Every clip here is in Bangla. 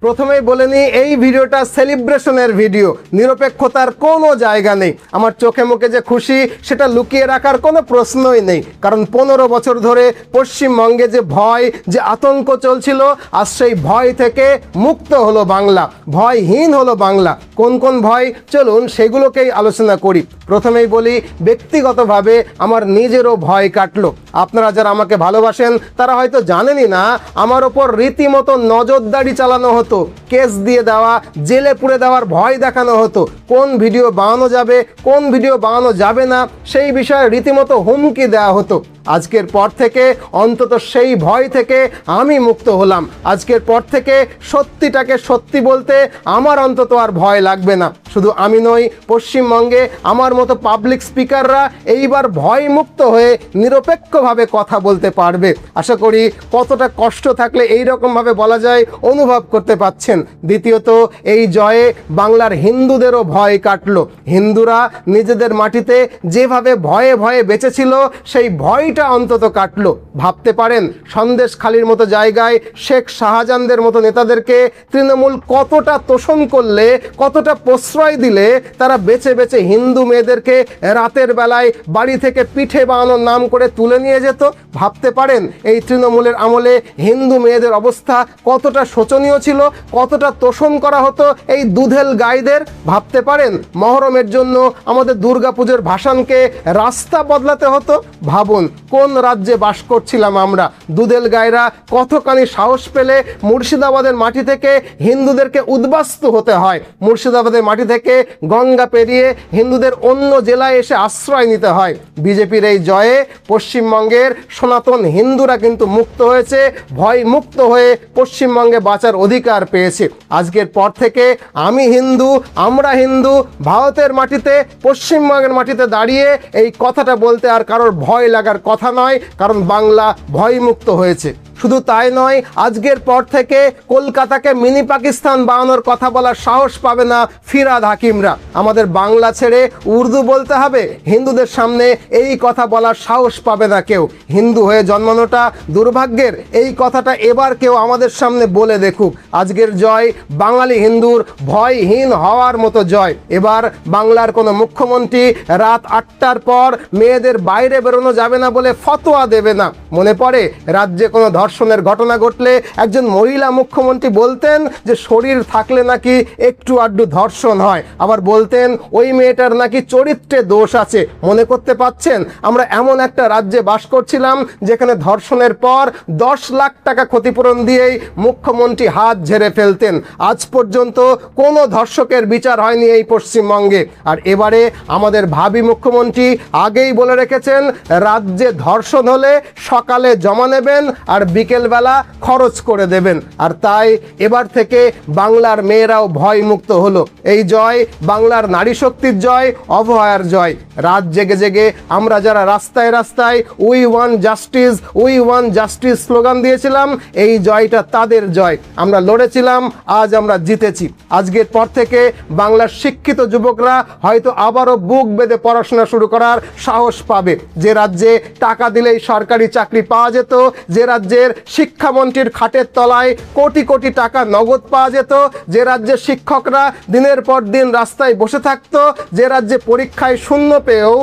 প্রথমেই বলে নিই, এই ভিডিওটা সেলিব্রেশনের ভিডিও, নিরপেক্ষতার কোনো জায়গা নেই। আমার চোখে মুখে যে খুশি সেটা লুকিয়ে রাখার কোনো প্রশ্নই নেই, কারণ 15 বছর ধরে পশ্চিমবঙ্গে যে ভয়, যে আতঙ্ক চলছিল, আজ সেই ভয় থেকে মুক্ত হলো বাংলা, ভয়হীন হলো বাংলা। কোন কোন ভয়, চলুন সেগুলোকেই আলোচনা করি। প্রথমেই বলি, ব্যক্তিগতভাবে আমার নিজেরও ভয় কাটলো। আপনারা যারা আমাকে ভালোবাসেন তারা হয়তো জানেনই না, আমার ওপর রীতিমতো নজরদারি চালানো হতো, কেস দিয়ে দেওয়া, জেলে পুরে দেওয়ার ভয় দেখানো হতো। কোন ভিডিও বানানো যাবে, কোন ভিডিও বানানো যাবে না, সেই বিষয়ে রীতিমতো হুমকি দেওয়া হতো। আজকের পর থেকে অন্তত সেই ভয় থেকে আমি মুক্ত হলাম। আজকের পর থেকে সত্যিটাকে সত্যি বলতে আমার অন্তত আর ভয় লাগবে না। শুধু আমি নই, পশ্চিমবঙ্গে আমার মতো পাবলিক স্পিকাররা এইবার ভয় মুক্ত হয়ে নিরপেক্ষভাবে কথা বলতে পারবে। আশা করি কতটা কষ্ট থাকলে এই রকমভাবে বলা যায় অনুভব করতে পাচ্ছেন। দ্বিতীয়ত, এই জয়ে বাংলার হিন্দুদেরও ভয় কাটলো। হিন্দুরা নিজেদের মাটিতে যেভাবে ভয়ে ভয়ে বেঁচেছিল, সেই ভয়টা অন্তত কাটলো। ভাবতে পারেন, সন্দেশখালির মতো জায়গায় শেখ শাহজাহানদের মতো নেতাদেরকে তৃণমূল কতটা তোষণ করলে, কতটা প্রশ্রয় দিলে তারা বেছে বেছে হিন্দু মেয়েদেরকে রাতের বেলায় বাড়ি থেকে পিঠে বানানোর নাম করে তুলে নিয়ে যেত। ভাবতে পারেন এই তৃণমূলের আমলে হিন্দু মেয়েদের অবস্থা কতটা শোচনীয় ছিল, কতটা তোষণ করা হতো এই দুধেল গাইদের। ভাবতে পারেন মহরমের জন্য আমাদের দুর্গাপুজোর ভাসানকে রাস্তা বদলাতে হতো। ভাবুন কোন রাজ্যে বাস করছিলাম আমরা। দুধেল গাইরা কতখানি সাহস পেলে মুর্শিদাবাদের মাটি থেকে হিন্দুদেরকে উদ্বাস্তু হতে হয়, মুর্শিদাবাদের মাটি থেকে গঙ্গা পেরিয়ে হিন্দুদের অন্য জেলায় এসে আশ্রয় নিতে হয়। বিজেপির এই জয়ে পশ্চিমবঙ্গের সনাতন হিন্দুরা কিন্তু মুক্ত হয়েছে, ভয় মুক্ত হয়ে পশ্চিমবঙ্গে বাঁচার অধিকার পেয়েছে। আজকের পর থেকে আমি হিন্দু, আমরা হিন্দু, ভারতের মাটিতে, পশ্চিমবঙ্গের মাটিতে দাঁড়িয়ে এই কথাটা বলতে আর কারোর ভয় লাগার কথা নয়, কারণ বাংলা ভয়মুক্ত হয়েছে। শুধু তাই নয়, আজকের পর থেকে কলকাতাকে মিনি পাকিস্তান বানানোর কথা বলার সাহস পাবে না ফিরহাদ হাকিমরা। আমাদের বাংলা ছেড়ে উর্দু বলতে হবে, হিন্দুদের সামনে এই কথা বলার সাহস পাবে না কেউ। হিন্দু হয়ে জন্মানোটা দুর্ভাগ্যের, এই কথাটা এবার কেউ আমাদের সামনে বলে দেখুক। আজকের জয় বাঙালি হিন্দুর ভয়হীন হওয়ার মতো জয়। এবার বাংলার কোনো মুখ্যমন্ত্রী রাত 8টার পর মেয়েদের বাইরে বেরোনো যাবে না বলে ফতোয়া দেবে না। মনে পড়ে রাজ্যে কোনো ধর্ষণের ঘটনা ঘটলে একজন মহিলা মুখ্যমন্ত্রী বলতেন যে শরীর থাকলে নাকি একটু আড্ডু ধর্ষণ হয়, আবার বলতেন ওই মেয়েটার নাকি চরিত্রে দোষ আছে। মনে করতে পাচ্ছেন, আমরা এমন একটা রাজ্যে বাস করছিলাম যেখানে ধর্ষণের পর 10 লাখ টাকা ক্ষতিপূরণ দিয়েই মুখ্যমন্ত্রী হাত ঝেড়ে ফেলতেন। আজ পর্যন্ত কোনো ধর্ষকের বিচার হয়নি এই পশ্চিমবঙ্গে। আর এবারে আমাদের ভাবি মুখ্যমন্ত্রী আগেই বলে রেখেছেন, রাজ্যে ধর্ষণ হলে সকালে জমা নেবেন আর বিকেলবেলা খরচ করে দেবেন। আর তাই এবার থেকে বাংলার মেয়েরাও ভয় মুক্ত হলো। এই জয় বাংলার নারী শক্তির জয়, অভয়ার জয়। রাত জেগে জেগে আমরা যারা রাস্তায় রাস্তায় we want justice, we want justice slogan দিয়েছিলাম, এই জয়টা তাদের জয়। আমরা লড়েছিলাম, আজ আমরা জিতেছি। আজকের পর থেকে বাংলার শিক্ষিত যুবকরা হয়তো আবারও বুক বেঁধে পড়াশোনা শুরু করার সাহস পাবে। যে রাজ্যে টাকা দিলেই সরকারি চাকরি পাওয়া যেত, যে রাজ্যের শিক্ষামন্ত্রীর খাটের তলায় কোটি কোটি টাকা নগদ পাওয়া যেত, যে রাজ্যে শিক্ষকরা দিনের পর দিন রাস্তায় বসে থাকতো, যে রাজ্যে পরীক্ষায় শূন্য পেয়েও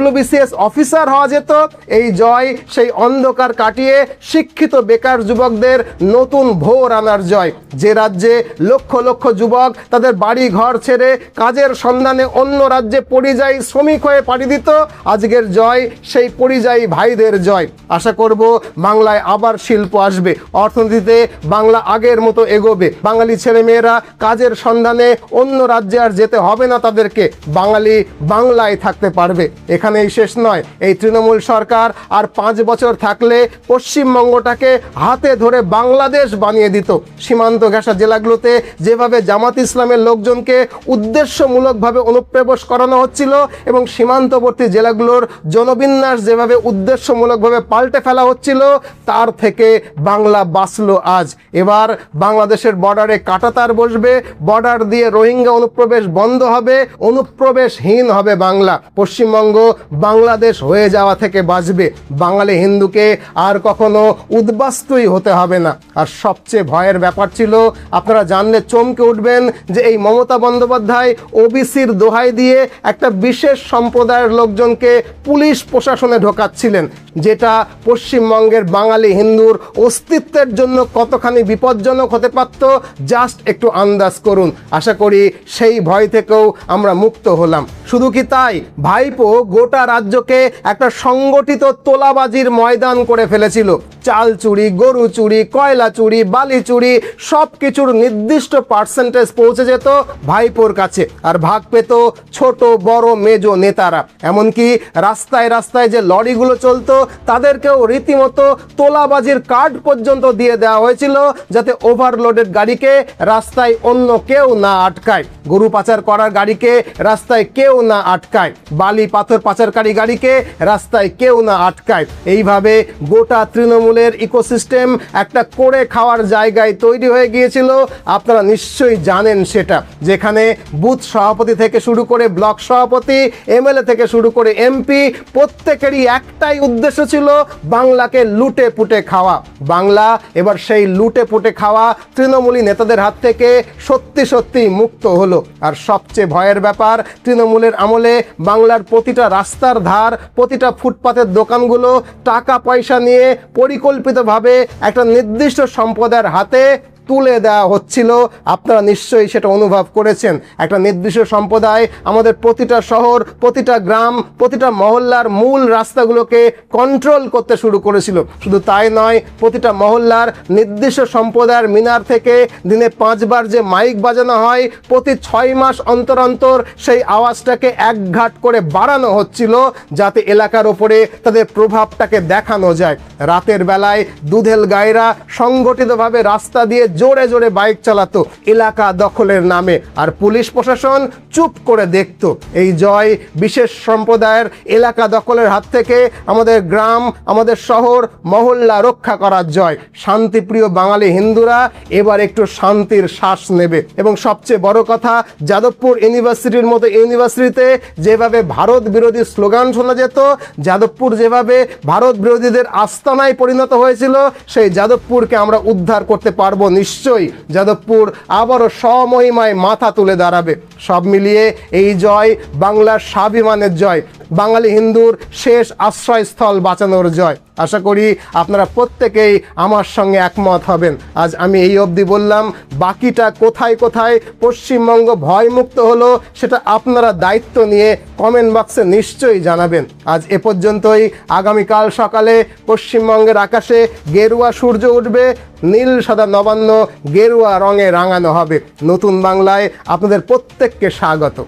WBCS অফিসার হওয়া যেত, এই জয় সেই অন্ধকার কাটিয়ে শিক্ষিত বেকার যুবকদের নতুন ভোর আনার জয়। যে রাজ্যে লক্ষ লক্ষ যুবক তাদের বাড়ি ঘর ছেড়ে কাজের সন্ধানে অন্য রাজ্যে পরিযায়ী শ্রমিক হয়ে পাড়ি দিত, আজকের জয় সেই পরিযায়ী ভাইদের জয়। আশা করব বাংলায় আবার শিল্প আসবে, অর্থনীতিতে বাংলা আগের মতো এগোবে। বাঙালি ছেলেমেয়েরা কাজের সন্ধানে অন্য রাজ্যে আর যেতে হবে না তাদেরকে, বাঙালি বাংলায় থাকতে পারবে। এখানেই শেষ নয়, এই তৃণমূল সরকার আর 5 বছর থাকলে পশ্চিমবঙ্গটাকে হাতে ধরে বাংলাদেশ বানিয়ে দিত। সীমান্ত ঘেঁষা জেলাগুলোতে যেভাবে জামাত ইসলামের লোকজনকে উদ্দেশ্যমূলকভাবে অনুপ্রবেশ করানো হচ্ছিল এবং সীমান্তবর্তী জেলাগুলোর জনবিন্যাস যেভাবে উদ্দেশ্যমূলকভাবে পাল্টে ফেলা হচ্ছিল, তার থেকে বাংলা বাঁচলো আজ। এবার বাংলাদেশের বর্ডারে কাঁটাতার বসবে, বর্ডার দিয়ে রোহিঙ্গা অনুপ্রবেশ বন্ধ হবে, অনুপ্রবেশহীন হবে বাংলা। পশ্চিমবঙ্গ বাংলাদেশ হয়ে যাওয়া থেকে বাঁচবে। বাঙালি হিন্দুকে আর কখনো উদ্বাস্তুই হতে হবে না। আর সবচেয়ে ভয়ের ব্যাপার ছিল, আপনারা জানলে চমকে উঠবেন, যে এই মমতা বন্দ্যোপাধ্যায় ওবিসির দোহাই দিয়ে একটা বিশেষ সম্প্রদায়ের লোকজনকে পুলিশ প্রশাসনে ঢোকাচ্ছিলেন, যেটা পশ্চিমবঙ্গের বাঙালি হিন্দুর অস্তিত্বের জন্য কতখানি বিপজ্জনক হতে পারত জাস্ট একটু আন্দাজ করুন। আশা করি সেই ভয় থেকেও আমরা মুক্ত হলাম। শুধু কি তাই, ভাইপো গোটা রাজ্যকে একটা সংগঠিত তোলাবাজির ময়দান করে ফেলেছিল। চাল চুরি, গরু চুরি, কয়লা চুরি, বালি চুরি, সব কিছুর নির্দিষ্ট পার্সেন্টেজ পৌঁছে যেত ভাইপোর কাছে, আর ভাগ পেত ছোট বড় মেজো নেতারা। এমনকি রাস্তায় রাস্তায় যে লরিগুলো চলতো তাদেরকেও রীতিমতো তোলাবাজির কার্ড পর্যন্ত দিয়ে দেওয়া হয়েছিল, যাতে ওভারলোডেড গাড়িকে রাস্তায় অন্য কেউ না আটকায়, গরু পাচার করার গাড়িকে রাস্তায় কেউ না আটকায়, বালি পাথর পাচারকারী গাড়িকে রাস্তায় কেউ না আটকায়। এইভাবে গোটা তৃণমূলের ইকোসিস্টেম একটা করে খাওয়ার জায়গায় তৈরি হয়ে গিয়েছিল। আপনারা নিশ্চয়ই জানেন সেটা, যেখানে বুথ সভাপতি থেকে শুরু করে ব্লক সভাপতি, এমএলএ থেকে শুরু করে এমপি, প্রত্যেকেরই একটাই উদ্দেশ্য ছিল বাংলাকে লুটে পুটে খাওয়া। বাংলা এবার সেই লুটে পুটে খাওয়া তৃণমূলী নেতাদের হাত থেকে সত্যি সত্যি মুক্ত হলো। আর সবচেয়ে ভয়ের ব্যাপার, তৃণমূলের আমলে বাংলার প্রতিটা রাস্তার ধার, প্রতিটা ফুটপাতের দোকানগুলো টাকা পয়সা নিয়ে পরিকল্পিতভাবে একটা নির্দিষ্ট সম্প্রদায়ের হাতে তুলে দেওয়া হচ্ছিল। আপনারা নিশ্চয়ই সেটা অনুভব করেছেন। একটা নির্দিষ্ট সম্প্রদায় আমাদের প্রতিটা শহর, প্রতিটা গ্রাম, প্রতিটা মহল্লার মূল রাস্তাগুলোকে কন্ট্রোল করতে শুরু করেছিল। শুধু তাই নয়, প্রতিটা মহল্লার নির্দিষ্ট সম্প্রদায়ের মিনার থেকে দিনে 5 বার যে মাইক বাজানো হয়, প্রতি 6 মাস অন্তর অন্তর সেই আওয়াজটাকে একঘাট করে বাড়ানো হচ্ছিল, যাতে এলাকার ওপরে তাদের প্রভাবটাকে দেখানো যায়। রাতের বেলায় দুধেল গায়েরা সংগঠিতভাবে রাস্তা দিয়ে জোরে জোরে বাইক চালাতো এলাকা দখলের নামে, আর পুলিশ প্রশাসন চুপ করে দেখত। এই জয় বিশেষ সম্প্রদায়ের এলাকা দখলের হাত থেকে আমাদের গ্রাম, আমাদের শহর, মহল্লা রক্ষা করার জয়। শান্তিপ্রিয় বাঙালি হিন্দুরা এবার একটু শান্তির শ্বাস নেবে। এবং সবচেয়ে বড় কথা, যাদবপুর ইউনিভার্সিটির মতো ইউনিভার্সিটিতে যেভাবে ভারত বিরোধী স্লোগান শোনা যেত, যাদবপুর যেভাবে ভারত বিরোধীদের আস্তানায় পরিণত হয়েছিল, সেই যাদবপুরকে আমরা উদ্ধার করতে পারবো নিশ্চয়ই। যাদবপুর আবারও স্বমহিমায় মাথা তুলে দাঁড়াবে। সব মিলিয়ে এই জয় বাংলার স্বাভিমানের জয়, বাঙালি হিন্দুর শেষ আশ্রয়স্থল বাঁচানোর জয়। আশা করি আপনারা প্রত্যেকেই আমার সঙ্গে একমত হবেন। আজ আমি এই অবধি বললাম, বাকিটা কোথায় কোথায় পশ্চিমবঙ্গ ভয়মুক্ত হলো সেটা আপনারা দায়িত্ব নিয়ে কমেন্ট বক্সে নিশ্চয়ই জানাবেন। আজ এ পর্যন্তই। আগামীকাল সকালে পশ্চিমবঙ্গের আকাশে গেরুয়া সূর্য উঠবে, নীল সাদা নবান্ন গেরুয়া রঙে রাঙানো হবে। নতুন বাংলায় আপনাদের প্রত্যেককে স্বাগত।